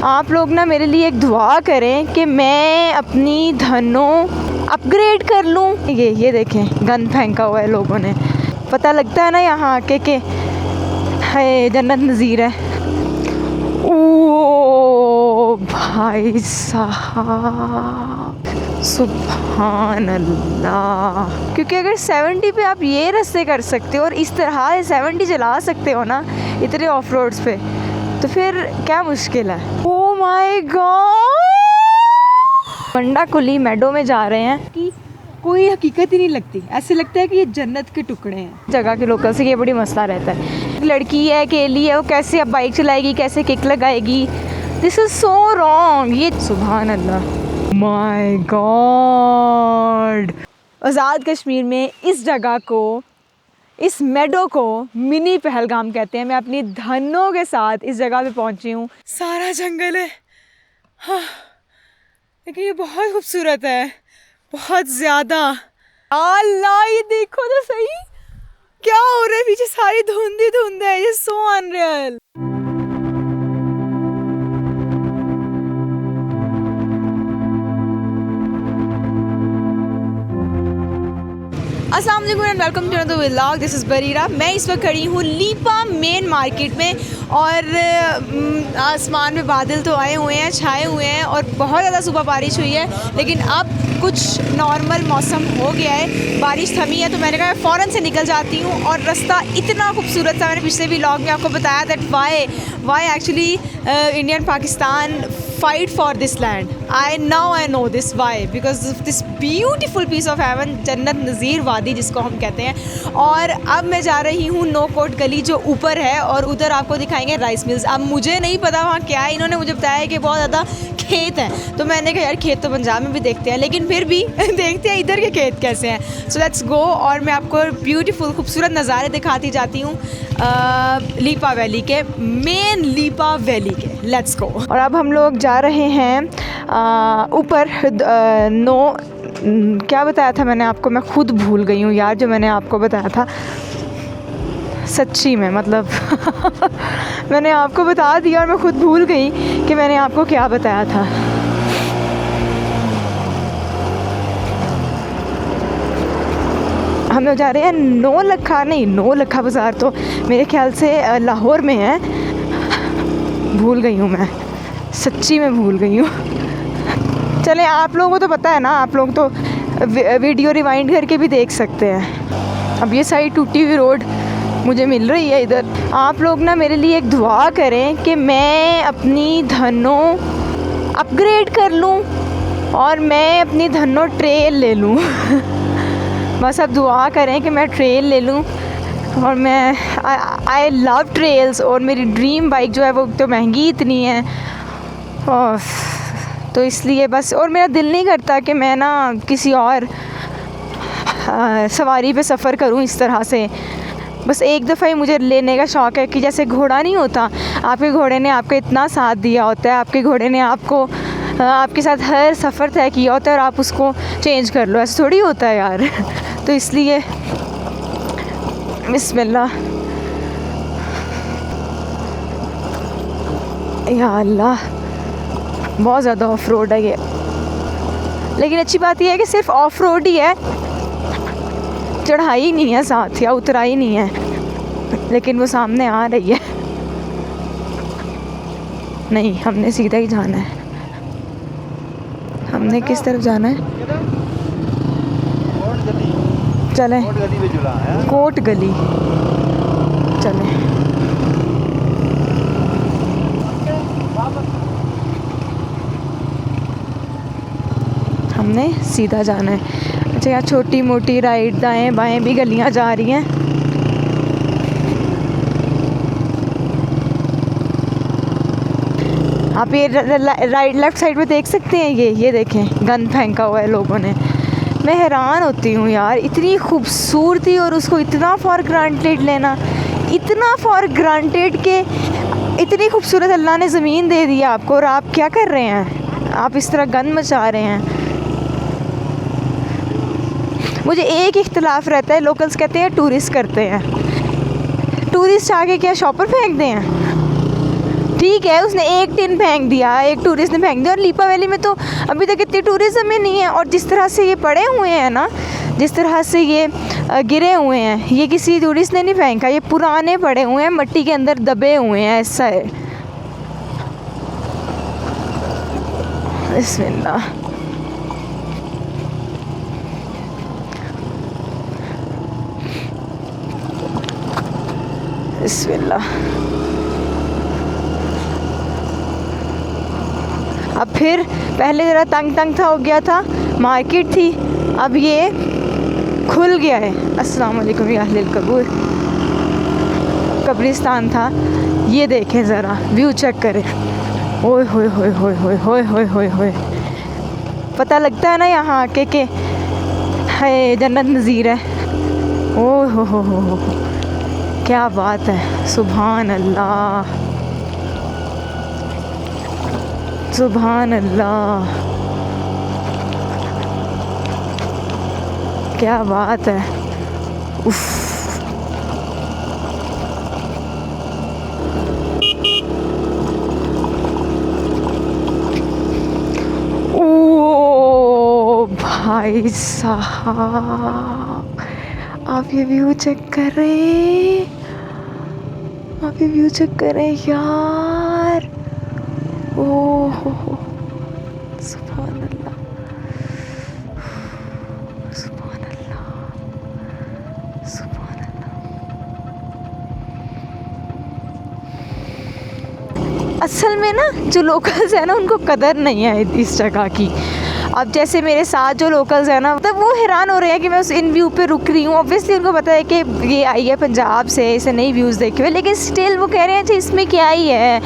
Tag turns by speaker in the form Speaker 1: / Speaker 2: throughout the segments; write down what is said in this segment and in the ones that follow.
Speaker 1: आप लोग ना मेरे लिए एक दुआ करें कि मैं अपनी धनों अपग्रेड कर लूँ। ये देखें गन फेंका हुआ है लोगों ने, पता लगता है ना यहाँ आके कि है जन्नत नज़ीर है। ओ भाई साहब सुभान अल्लाह। क्योंकि अगर 70 पे आप ये रास्ते कर सकते हो और इस तरह 70 चला सकते हो ना इतने ऑफ रोड्स पे, तो फिर क्या मुश्किल है। ओ माय गॉड, मंडा कुली मेडो में जा रहे हैं कि कोई हकीकत ही नहीं लगती, ऐसे लगता है कि ये जन्नत के टुकड़े हैं। जगह के लोकल से ये बड़ी मसला रहता है, लड़की है अकेली है, वो कैसे अब बाइक चलाएगी, कैसे किक लगाएगी। This is so wrong. ये सुभान अल्लाह माय गॉड। आज़ाद कश्मीर में इस जगह को, इस मेडो को मिनी पहलगाम कहते हैं। मैं अपनी धनों के साथ इस जगह पे पहुंची हूँ। सारा जंगल है, हाँ, लेकिन ये बहुत खूबसूरत है, बहुत ज़्यादा। अल्लाह ये देखो तो सही क्या हो रहा है पीछे, सारी धुंध ही धुंध है। ये सो अनरियल। अस्सलाम वालेकुम and welcome to the vlog. This is Barira. मैं इस वक्त खड़ी हूँ लीपा मेन मार्केट में और आसमान में बादल तो आए हुए हैं, छाए हुए हैं और बहुत ज़्यादा सुबह बारिश हुई है, लेकिन अब कुछ नॉर्मल मौसम हो गया है, बारिश थमी है। तो मैंने कहा फ़ौरन से निकल जाती हूँ। और रास्ता इतना खूबसूरत था, मैंने पिछले भी व्लॉग में आपको बताया that why actually Indian Pakistan fight for this land. I know this why, because of this beautiful piece of heaven, जन्नत नज़ीर वादी जिसको हम कहते हैं। और अब मैं जा रही हूँ नो कोट गली जो ऊपर है, और उधर आपको दिखाएंगे राइस मिल्स। अब मुझे नहीं पता वहाँ क्या है, इन्होंने मुझे बताया है कि बहुत ज़्यादा खेत हैं। तो मैंने कहा यार खेत तो पंजाब में भी देखते हैं, लेकिन फिर भी देखते हैं इधर के खेत कैसे हैं। सो लेट्स गो और मैं आपको ब्यूटीफुल खूबसूरत नज़ारे दिखाती जाती हूँ लीपा वैली के, मेन लीपा वैली के। Let's go. और अब हम लोग जा रहे हैं ऊपर। क्या बताया था मैंने आपको, मैं खुद भूल गई हूँ यार जो मैंने आपको बताया था, सच्ची में मतलब मैंने आपको बता दिया और मैं खुद भूल गई कि मैंने आपको क्या बताया था। हम लोग जा रहे हैं नौ लखा बाज़ार तो मेरे ख्याल से लाहौर में है। भूल गई हूँ मैं, सच्ची में भूल गई हूँ। चलें, आप लोगों को तो पता है ना, आप लोग तो वीडियो रिवाइंड करके भी देख सकते हैं। अब ये सारी टूटी हुई रोड मुझे मिल रही है इधर। आप लोग ना मेरे लिए एक दुआ करें कि मैं अपनी धनों अपग्रेड कर लूँ और मैं अपनी धनों ट्रेल ले लूँ बस अब दुआ करें कि मैं ट्रेल ले लूँ। और मैं आई लव ट्रेल्स, और मेरी ड्रीम बाइक जो है वो तो महंगी इतनी है, और तो इसलिए बस, और मेरा दिल नहीं करता कि मैं ना किसी और सवारी पे सफ़र करूं इस तरह से। बस एक दफ़ा ही मुझे लेने का शौक़ है कि जैसे घोड़ा नहीं होता, आपके घोड़े ने आपका इतना साथ दिया होता है, आपके घोड़े ने आपको आपके साथ हर सफ़र तय किया होता है और आप उसको चेंज कर लो, ऐसा थोड़ी होता है यार तो इसलिए बिस्मिल्लाह। या अल्लाह, बहुत ज़्यादा ऑफ रोड है ये, लेकिन अच्छी बात यह है कि सिर्फ ऑफ रोड ही है, चढ़ाई नहीं है साथ या उतराई नहीं है। लेकिन वो सामने आ रही है, नहीं हमने सीधा ही जाना है। हमने किस तरफ जाना है? चलें, कोट गली चलें। हमने सीधा जाना है। अच्छा, यहाँ छोटी मोटी राइट दाएं बाएं भी गलियां जा रही हैं। आप ये राइट लेफ़्ट साइड पे देख सकते हैं, ये देखें गन फेंका हुआ है लोगों ने। मैं हैरान होती हूँ यार, इतनी खूबसूरती और उसको इतना फॉर ग्रांटेड लेना, इतना फॉर ग्रांटेड के इतनी खूबसूरत अल्लाह ने ज़मीन दे दी आपको और आप क्या कर रहे हैं? आप इस तरह गंद मचा रहे हैं। मुझे एक इख्तिलाफ़ रहता है, लोकल्स कहते हैं टूरिस्ट करते हैं, टूरिस्ट आके क्या शॉपर फेंक दें हैं? ठीक है, उसने एक टिन फेंक दिया, एक टूरिस्ट ने फेंक दिया। और लीपा वैली में तो अभी तक इतनी टूरिज्म ही नहीं है। और जिस तरह से ये पड़े हुए हैं ना, जिस तरह से ये गिरे हुए हैं, ये किसी टूरिस्ट ने नहीं फेंका, ये पुराने पड़े हुए हैं, मिट्टी के अंदर दबे हुए हैं, ऐसा है। बिस्मिल्लाह। बिस्मिल्लाह। अब फिर पहले ज़रा तंग था, हो गया था, मार्केट थी, अब ये खुल गया है। अस्सलाम वालेकुम या अहलिल कबूर। कब्रिस्तान था, ये देखें ज़रा, व्यू चेक करें। ओए होए होए होए होए होए होए होए होए। पता लगता है ना यहाँ आके कि है जन्नत नज़ीर है। ओह हो, क्या बात है, सुभान अल्लाह, सुभान अल्लाह, क्या बात है। उफ। ओ भाई साहब, आप ये व्यू चेक करें, आप ये व्यू चेक करें यार। ओह सुभान अल्लाह, सुभान अल्लाह, सुभान अल्लाह। असल में ना जो लोकल्स है ना, उनको कदर नहीं है इस जगह की। अब जैसे मेरे साथ जो लोकल्स हैं ना, मतलब वो हैरान हो रहे हैं कि मैं उस इन व्यू पे रुक रही हूँ। ऑब्वियसली उनको पता है कि ये आई है पंजाब से, इसे नई व्यूज़ देखे हुए, लेकिन स्टिल वो कह रहे हैं अच्छा इसमें क्या ही है,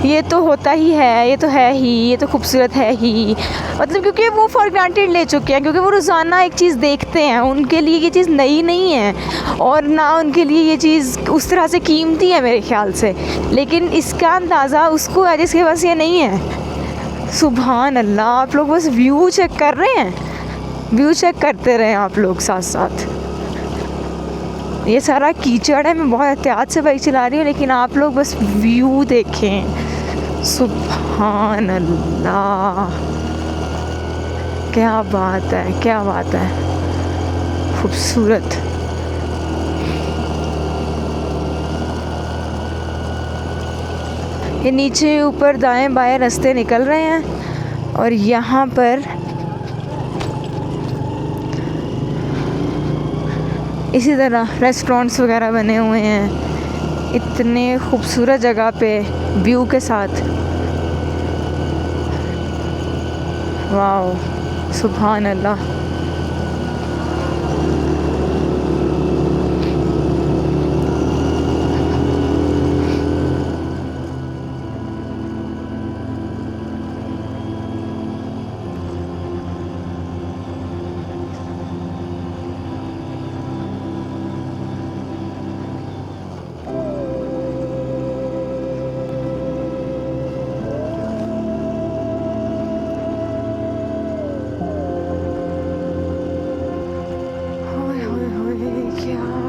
Speaker 1: ये तो होता ही है, ये तो है ही, ये तो खूबसूरत है ही। मतलब क्योंकि वो फॉर ग्रांटेड ले चुके हैं, क्योंकि वो रोज़ाना एक चीज़ देखते हैं, उनके लिए ये चीज़ नई नहीं है, और ना उनके लिए ये चीज़ उस तरह से कीमती है मेरे ख्याल से। लेकिन इसका अंदाज़ा उसको है जिसके पास ये नहीं है। सुभान अल्लाह। आप लोग बस व्यू चेक कर रहे हैं, व्यू चेक करते रहें आप लोग साथ साथ। ये सारा कीचड़ है, मैं बहुत एहतियात से बाइक चला रही हूँ, लेकिन आप लोग बस व्यू देखें। सुभान अल्लाह, क्या बात है, क्या बात है, खूबसूरत। ये नीचे ऊपर दाएं बाएं रास्ते निकल रहे हैं, और यहाँ पर इसी तरह रेस्टोरेंट्स वगैरह बने हुए हैं, इतने खूबसूरत जगह पे व्यू के साथ। वाओ, सुभान अल्लाह।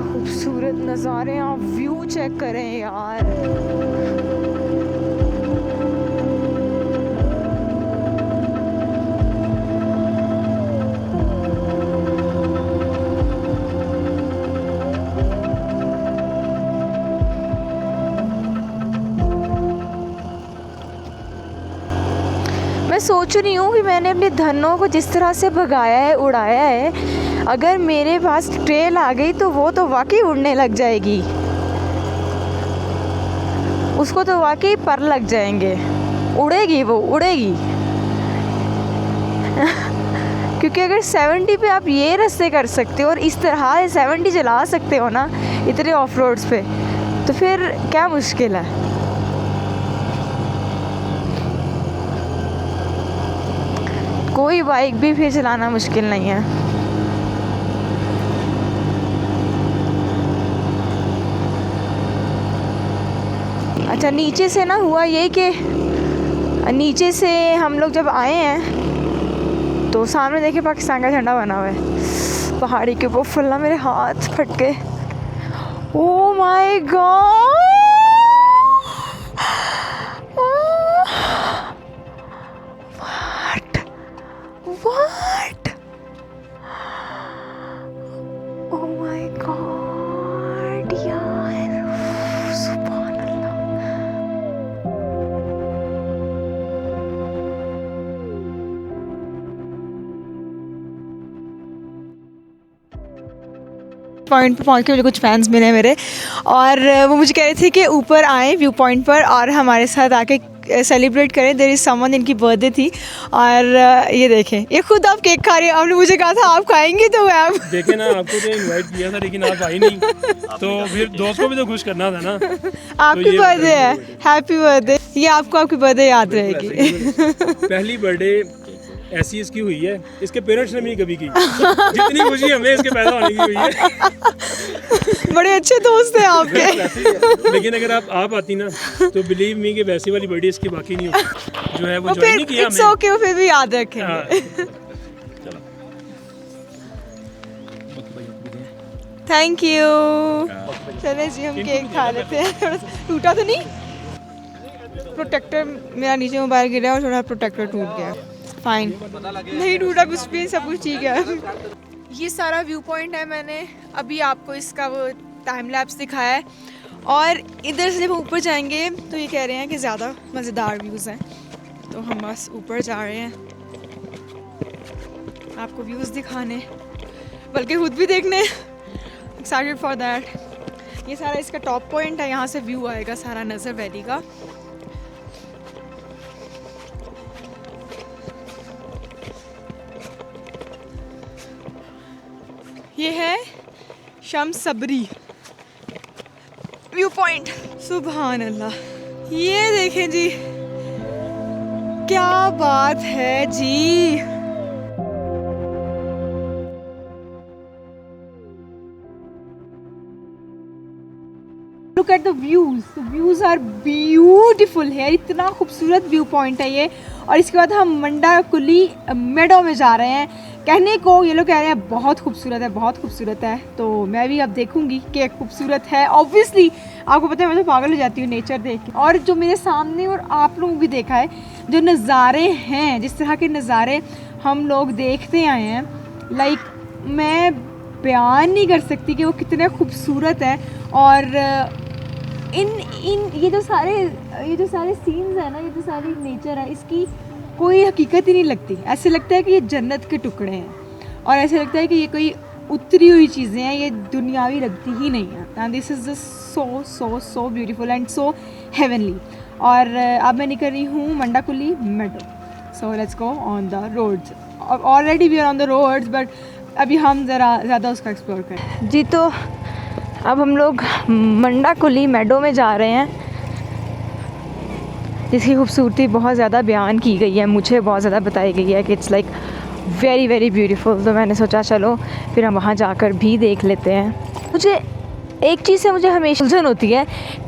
Speaker 1: खूबसूरत नज़ारे, आप व्यू चेक करें यार। मैं सोच रही हूँ कि मैंने अपने धनों को जिस तरह से भगाया है, उड़ाया है, अगर मेरे पास ट्रेल आ गई तो वो तो वाकई उड़ने लग जाएगी, उसको तो वाकई पर लग जाएंगे, उड़ेगी, वो उड़ेगी। क्योंकि अगर 70 पे आप ये रास्ते कर सकते हो और इस तरह 70 चला सकते हो ना इतने ऑफ रोड्स पे, तो फिर क्या मुश्किल है। कोई बाइक भी फिर चलाना मुश्किल नहीं है। अच्छा, नीचे से ना हुआ ये कि नीचे से हम लोग जब आए हैं तो सामने देखिए पाकिस्तान का झंडा बना हुआ है पहाड़ी के ऊपर। फुल्ला मेरे हाथ फट गए। ओह माय गॉड, पॉइंट पर पहुँच के मुझे कुछ फैंस मिले मेरे, और वो मुझे कह रहे थे कि ऊपर आएँ व्यू पॉइंट पर और हमारे साथ आके सेलिब्रेट करें। देयर इज़ समवन, इनकी बर्थडे थी, और ये देखें, ये खुद आप केक खा रहे हैं। आपने मुझे कहा था आप खाएंगे, तो आप
Speaker 2: देखे ना, आपको तो इनवाइट किया था लेकिन आप आई नहीं, तो फिर दोस्त को भी तो खुश करना था ना।
Speaker 1: आपकी बर्थडे है, हैप्पी बर्थडे। ये आपको आपकी बर्थडे याद रहेगी।
Speaker 2: पहली बर्थडे ऐसी इसकी हुई है, इसके पेरेंट्स ने भी कभी की, जितनी खुशी हमें इसके पैदा होने की हुई है।
Speaker 1: बड़े अच्छे दोस्त हैं आपके।
Speaker 2: लेकिन अगर आप आती ना, तो बिलीव मी कि वैसी वाली बर्थडे इसकी बाकी नहीं होती, जो है वो ज्वाइन नहीं किया
Speaker 1: हमने। इट्स ओके, फिर भी याद रखेंगे। Thank you. चले जी, हम केक खा लेते हैं। टूटा तो नहीं? प्रोटेक्टर मेरा नीचे मोबाइल गिरा और थोड़ा प्रोटेक्टर टूट गया। फाइन, नहीं टूटा कुछ भी, सब कुछ ठीक है। ये सारा व्यू पॉइंट है, मैंने अभी आपको इसका वो टाइम लैप्स दिखाया है। और इधर से जब ऊपर जाएंगे तो ये कह रहे हैं कि ज़्यादा मज़ेदार व्यूज़ हैं, तो हम बस ऊपर जा रहे हैं आपको व्यूज़ दिखाने, बल्कि खुद भी देखने। Excited for that. ये सारा इसका टॉप पॉइंट है, यहाँ से व्यू आएगा सारा नज़र वैली का। ये है शम्स सबरी व्यू पॉइंट। सुभान अल्लाह, ये देखें जी, क्या बात है जी। Look at the views. The views are beautiful है। इतना खूबसूरत व्यू पॉइंट है ये। और इसके बाद हम मंडा कुली मेडो में जा रहे हैं। कहने को ये लोग कह रहे हैं बहुत खूबसूरत है, बहुत खूबसूरत है, तो मैं भी अब देखूंगी कि खूबसूरत है। ऑब्वियसली आपको पता है, मैं तो पागल हो जाती हूँ नेचर देख के। और जो मेरे सामने और आप लोग भी देखा है, जो नज़ारे हैं, जिस तरह के नज़ारे हम लोग देखते आए हैं, लाइक मैं बयान नहीं कर सकती कि वो कितने खूबसूरत है। और इन ये जो सारे सीन्स हैं ना, ये जो सारी नेचर है, इसकी कोई हकीकत ही नहीं लगती। ऐसे लगता है कि ये जन्नत के टुकड़े हैं, और ऐसे लगता है कि ये कोई उतरी हुई चीज़ें हैं, ये दुनियावी लगती ही नहीं है। And this is just so so so beautiful and so heavenly. और अब मैं निकल रही हूँ Manda Kuli meadow. So let's go on the roads. Already we are on the roads, but अभी हम ज़रा ज़्यादा उसका एक्सप्लोर करें जी। तो अब हम लोग मंडा कुली मेडो में जा रहे हैं, जिसकी खूबसूरती बहुत ज़्यादा बयान की गई है, मुझे बहुत ज़्यादा बताई गई है कि it's like very very beautiful. तो मैंने सोचा चलो फिर हम वहाँ जाकर भी देख लेते हैं। मुझे एक चीज़ से मुझे हमेशा उलझन होती है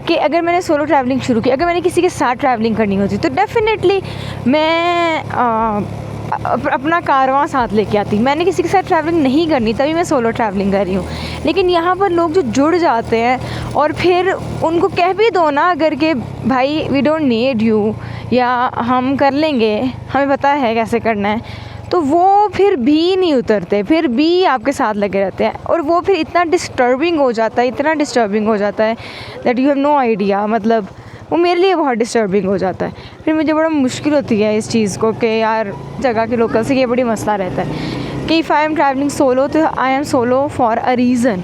Speaker 1: कि अगर मैंने सोलो ट्रैवलिंग शुरू की, अगर मैंने किसी के साथ ट्रैवलिंग करनी होती तो डेफिनेटली मैं अपना कारवां साथ लेके आती। मैंने किसी के साथ ट्रैवलिंग नहीं करनी, तभी मैं सोलो ट्रैवलिंग कर रही हूँ। लेकिन यहाँ पर लोग जो जुड़ जाते हैं और फिर उनको कह भी दो ना अगर कि भाई वी डोंट नीड यू, या हम कर लेंगे, हमें पता है कैसे करना है, तो वो फिर भी नहीं उतरते, फिर भी आपके साथ लगे रहते हैं। और वो फिर इतना डिस्टर्बिंग हो जाता है, इतना डिस्टर्बिंग हो जाता है that you have no idea. मतलब वो मेरे लिए बहुत डिस्टर्बिंग हो जाता है। फिर मुझे बड़ा मुश्किल होती है इस चीज़ को कि यार जगह के लोकल से ये बड़ी मसला रहता है कि if I am travelling solo तो I am solo for a reason.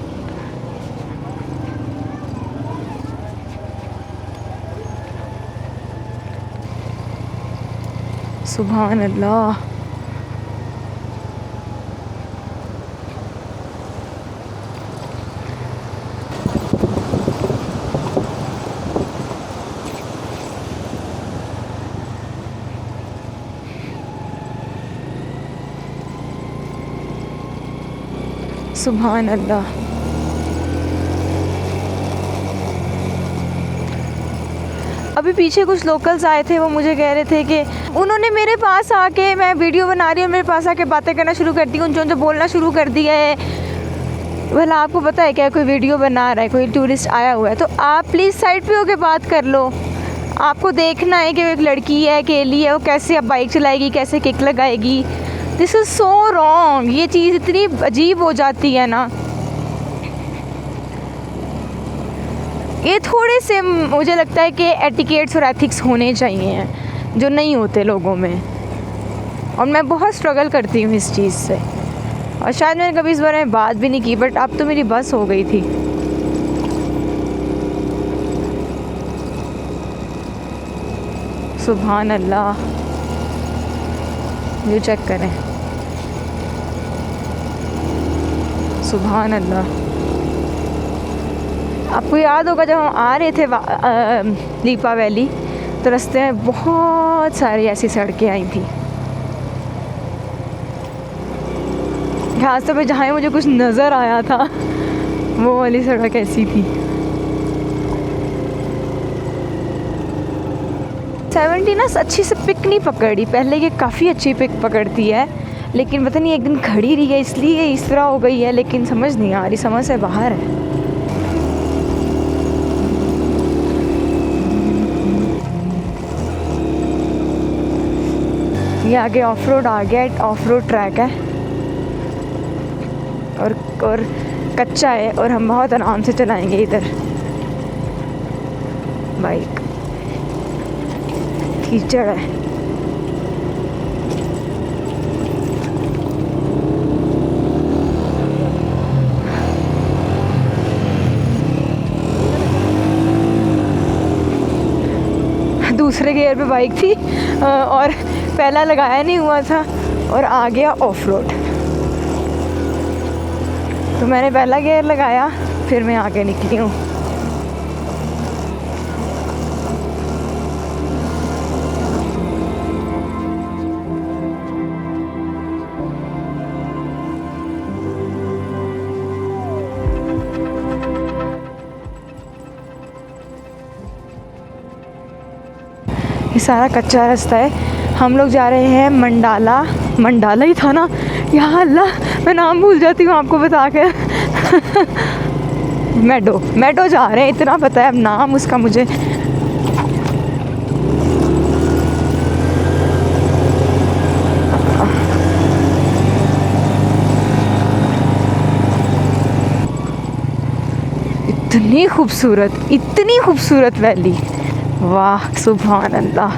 Speaker 1: सुभान अल्लाह। सुभान अल्लाह। अभी पीछे कुछ लोकल्स आए थे, वो मुझे कह रहे थे कि उन्होंने मेरे पास आके, मैं वीडियो बना रही हूँ, मेरे पास आके बातें करना शुरू कर दी, उन जो बोलना शुरू कर दिया है। भला आपको पता है क्या, कोई वीडियो बना रहा है, कोई टूरिस्ट आया हुआ है, तो आप प्लीज़ साइड पे होके बात कर लो। आपको देखना है कि वो एक लड़की है, अकेली है, वो कैसे अब बाइक चलाएगी, कैसे किक लगाएगी। This is so wrong. ये चीज़ इतनी अजीब हो जाती है ना। ये थोड़े से मुझे लगता है कि एटिकेट्स और एथिक्स होने चाहिए जो नहीं होते लोगों में, और मैं बहुत स्ट्रगल करती हूँ इस चीज़ से। और शायद मैंने कभी इस बारे में बात भी नहीं की, बट अब तो मेरी बस हो गई थी। सुभान अल्लाह, ये चेक करें, सुभान अल्लाह। आपको याद होगा जब हम आ रहे थे लीपा वैली, तो रास्ते में बहुत सारी ऐसी सड़कें आई थी। खासतौर पे जहाँ मुझे कुछ नज़र आया था वो वाली सड़क ऐसी थी। 70 ना अच्छी से पिक नहीं पकड़ी, पहले ये काफ़ी अच्छी पिक पकड़ती है, लेकिन पता नहीं एक दिन खड़ी रही है इसलिए इस तरह हो गई है, लेकिन समझ नहीं आ रही, समझ से बाहर है। ये आगे ऑफ रोड आ गया, ऑफ रोड ट्रैक है और कच्चा है, और हम बहुत आराम से चलाएंगे इधर बाइक। कीचड़ है, दूसरे गियर पे बाइक थी और पहला लगाया नहीं हुआ था और आ गया ऑफ रोड, तो मैंने पहला गियर लगाया, फिर मैं आगे निकली हूँ। ये सारा कच्चा रास्ता है। हम लोग जा रहे हैं मंडाला ही था ना, या अल्लाह मैं नाम भूल जाती हूँ आपको बता के। मेडो जा रहे हैं, इतना पता है, अब नाम उसका मुझे। इतनी खूबसूरत वैली, वाह सुभान अल्लाह।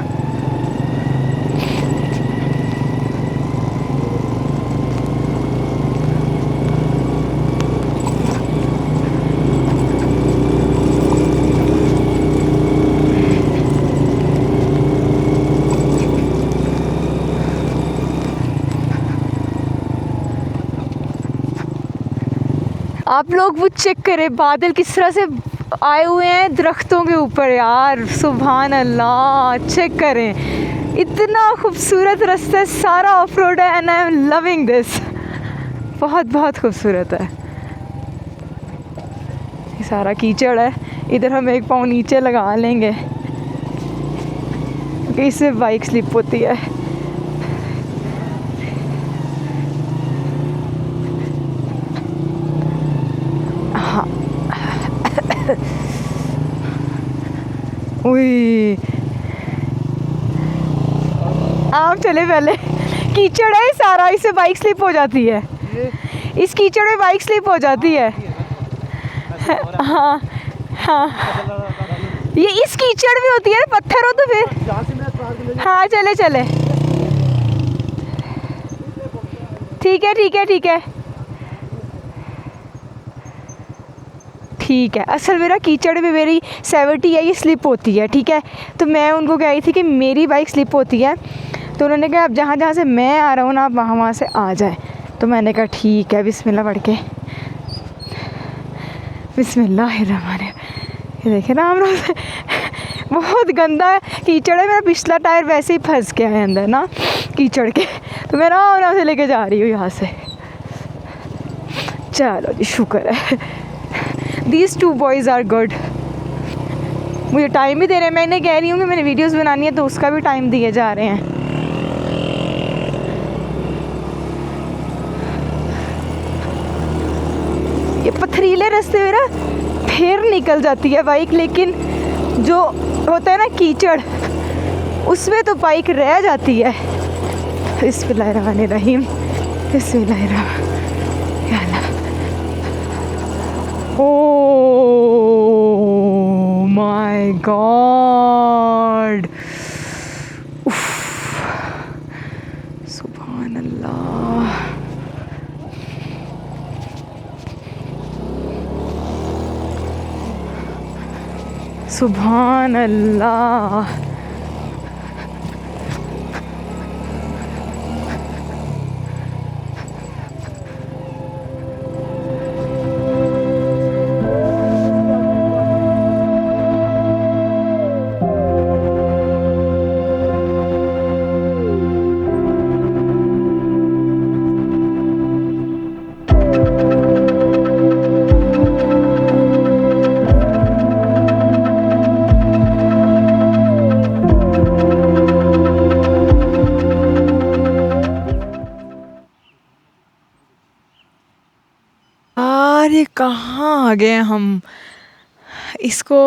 Speaker 1: आप लोग वो चेक करें बादल किस तरह से आए हुए हैं दरख्तों के ऊपर यार, सुभान अल्लाह, चेक करें, इतना खूबसूरत रास्ता है, सारा ऑफ रोड है and I am loving this, बहुत खूबसूरत है। ये सारा कीचड़ है, इधर हम एक पाँव नीचे लगा लेंगे क्योंकि इससे बाइक स्लिप होती है। उई, आप चले पहले, कीचड़ है सारा, इससे बाइक स्लिप हो जाती है, इस कीचड़ में बाइक स्लिप हो जाती है। हाँ हाँ, ये इस कीचड़ में होती है, पत्थर हो तो फिर। हाँ चले ठीक है। असल मेरा कीचड़ में मेरी 70 है, ये स्लिप होती है, ठीक है। तो मैं उनको कह रही थी कि मेरी बाइक स्लिप होती है, तो उन्होंने कहा अब जहाँ से मैं आ रहा हूँ ना, आप वहाँ से आ जाए। तो मैंने कहा ठीक है, बिस्मिल्लाह पढ़ के, बिस्मिल्लाहिर्रहमानिर्रहीम। ये देखे ना हम लोग, बहुत गंदा कीचड़ है, मेरा पिछला टायर वैसे ही फंस गया है अंदर ना कीचड़ के, तो मैं आराम से लेके जा रही हूँ यहाँ से। चलो जी, शुक्र है। These two boys are good। मुझे टाइम भी दे रहे हैं, मैंने कह रही हूँ कि मैंने वीडियोस बनानी है तो उसका भी टाइम दिए जा रहे हैं। ये पथरीले रास्ते में ना फिर निकल जाती है बाइक, लेकिन जो होता है ना कीचड़, उसमें तो बाइक रह जाती है। बिस्मिल्लाहिर्रहमानिर्रहीम, बिस्मिल्लाहिर्रहमान। Oh my God! सुभान अल्लाह। सुभान अल्लाह। अरे कहाँ आ गए हम। इसको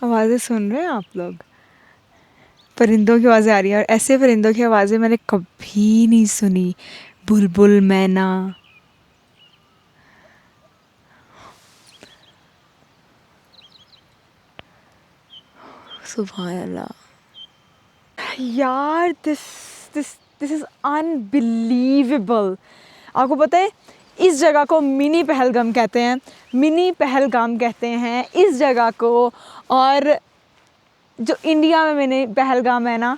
Speaker 1: आवाज़ें सुन रहे हैं आप लोग? परिंदों की आवाज़ें आ रही है, और ऐसे परिंदों की आवाज़ें मैंने कभी नहीं सुनी। बुलबुल, मैना। सुभान अल्लाह यार, दिस इज़ अनबिलीवेबल। आपको पता है इस जगह को मिनी पहलगाम कहते हैं, मिनी पहलगाम कहते हैं इस जगह को। और जो इंडिया में मिनी पहलगाम है ना,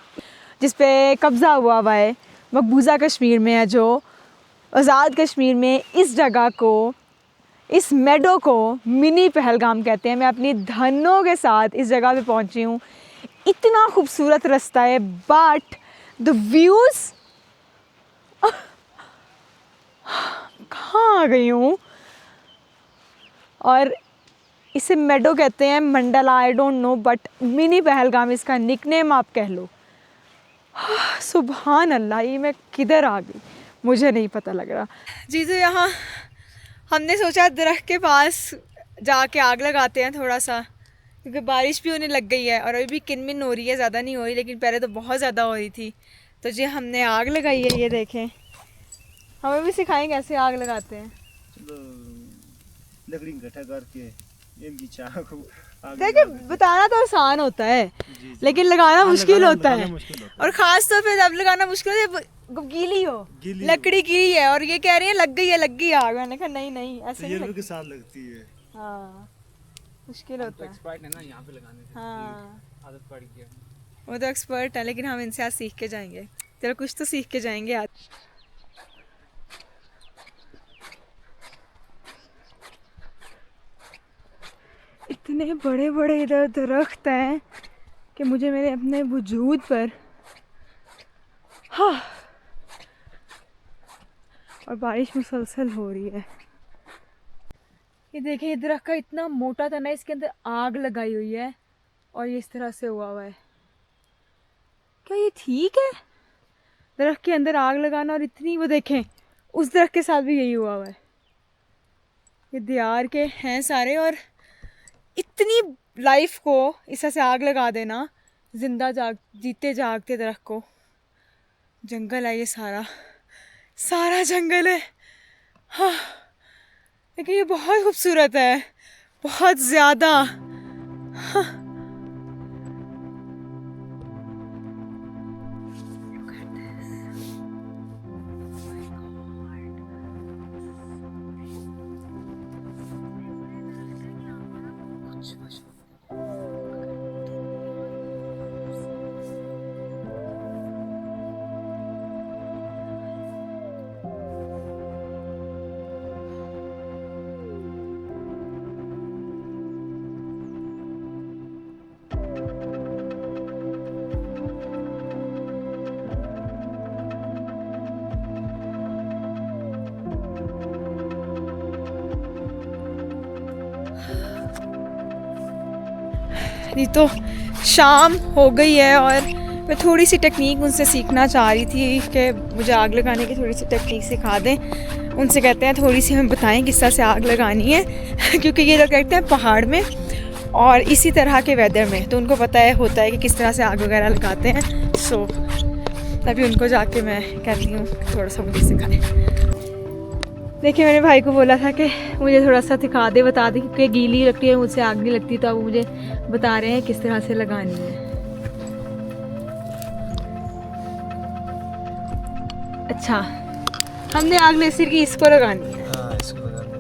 Speaker 1: जिस पे कब्ज़ा हुआ है, मकबूजा कश्मीर में है, जो आज़ाद कश्मीर में, इस जगह को, इस मेडो को मिनी पहलगाम कहते हैं। मैं अपनी धनों के साथ इस जगह पे पहुंची हूँ। इतना खूबसूरत रास्ता है, बट द व्यूज़, कहाँ आ गई हूँ। और इसे मेडो कहते हैं, Mandla, I don't know, but mini Pahalgam इसका निकनेम आप कह लो। सुभान अल्लाह, ये मैं किधर आ गई मुझे नहीं पता लग रहा। जी तो यहाँ हमने सोचा दरख्त के पास जाके आग लगाते हैं थोड़ा सा, क्योंकि बारिश भी होने लग गई है और अभी भी किनमिन हो रही है, ज़्यादा नहीं हो रही, लेकिन पहले तो बहुत ज़्यादा हो रही थी। तो जी हमने आग लगाई है, ये देखें। हमें भी सिखाएं कैसे आग लगाते हैं।
Speaker 3: लकड़ी इकट्ठा करके
Speaker 1: देखिए, बताना तो आसान होता है, लेकिन लगाना मुश्किल होता है। और ख़ास तौर पे जब लगाना मुश्किल है जब गीली हो, लकड़ी गीली है और ये कह रही है लग गई आग। मैंने कहा नहीं ऐसे नहीं
Speaker 3: के साथ लगती है।
Speaker 1: हाँ, मुश्किल होता है।
Speaker 2: एक्सपर्ट है ना यहाँ पे लगाने से।
Speaker 1: हाँ,
Speaker 2: आदत पड़ गई।
Speaker 1: वो तो एक्सपर्ट है, लेकिन हम इनसे आज सीख के जाएंगे। चलो कुछ तो सीख के जाएंगे आज। इतने बड़े बड़े इधर दरख्त हैं कि मुझे मेरे अपने वजूद पर, हाँ, और बारिश मुसलसल हो रही है। ये देखें, ये दरख्त का इतना मोटा तना, इसके अंदर आग लगाई हुई है और ये इस तरह से हुआ है। क्या ये ठीक है दरख्त के अंदर आग लगाना? और इतनी, वो देखें उस दरख्त के साथ भी यही हुआ है। ये दियार के हैं सारे, और इतनी लाइफ को इस तरह से आग लगा देना, जीते जागते दरख्त को। जंगल है ये सारा जंगल है। हाँ, लेकिन ये बहुत खूबसूरत है, बहुत ज़्यादा। हाँ। नहीं तो शाम हो गई है और मैं थोड़ी सी टेक्निक उनसे सीखना चाह रही थी कि मुझे आग लगाने की थोड़ी सी टेक्निक सिखा दें। उनसे कहते हैं थोड़ी सी हमें बताएं किस तरह से आग लगानी है क्योंकि ये लोग रहते हैं पहाड़ में और इसी तरह के वेदर में, तो उनको पता है होता है कि किस तरह से आग वगैरह लगाते हैं। सो तभी उनको जाके मैं कहती हूँ थोड़ा सा मुझे सिखाएं। देखिए, मैंने भाई को बोला था कि मुझे थोड़ा सा सिखा दे, बता दे, क्योंकि गीली लकड़ी है, मुझसे आग नहीं लगती, तो अब मुझे बता रहे हैं किस तरह से लगानी है। अच्छा, हमने आग ग्लेशियर की इसको लगानी है।
Speaker 3: हाँ इसको लगा दो।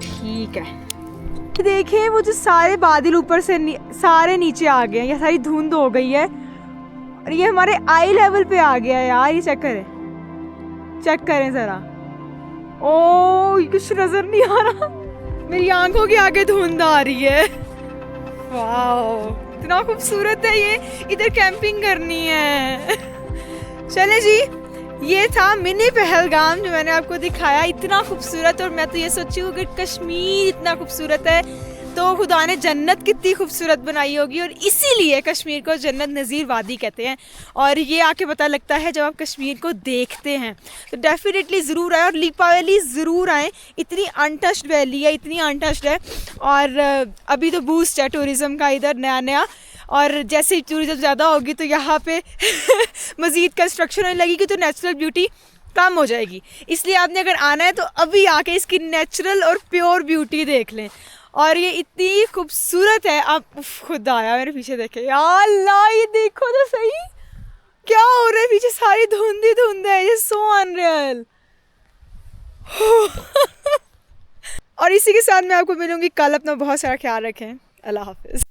Speaker 1: ठीक है। देखिए वो जो सारे बादल ऊपर से सारे नीचे आ गए हैं, ये सारी धुंध हो गई है और ये हमारे आई लेवल पे आ गया है यार। ये चेक करें ज़रा। ओ कुछ नजर नहीं आ रहा, मेरी आंखों के आगे धुंध आ रही है। वाह इतना खूबसूरत है ये, इधर कैंपिंग करनी है। चले जी, ये था मिनी पहलगाम जो मैंने आपको दिखाया, इतना खूबसूरत। और मैं तो ये सोची हूँ कि कश्मीर इतना खूबसूरत है तो खुदा ने जन्नत कितनी खूबसूरत बनाई होगी, और इसीलिए कश्मीर को जन्नत नज़ीर वादी कहते हैं। और ये आके पता लगता है जब आप कश्मीर को देखते हैं। तो डेफिनेटली ज़रूर आए और लीपा वैली ज़रूर आएँ, इतनी अनटच्ड वैली है, इतनी अनटच्ड है। और अभी तो बूस्ट है टूरिज़म का इधर नया, और जैसे ही टूरिज़म ज़्यादा होगी तो यहाँ पे मज़ीद कंस्ट्रक्शन होने लगेगी तो नेचुरल ब्यूटी कम हो जाएगी। इसलिए आपने अगर आना है तो अभी आके इसकी नेचुरल और प्योर ब्यूटी देख लें। और ये इतनी खूबसूरत है, आप खुद आया मेरे पीछे देखे, या अल्लाह ये देखो तो सही क्या हो रहा है पीछे, सारी धुंध ही धुंध है, ये सो अनरियल। और इसी के साथ मैं आपको मिलूंगी कल। अपना बहुत सारा ख्याल रखें। अल्लाह हाफिज़।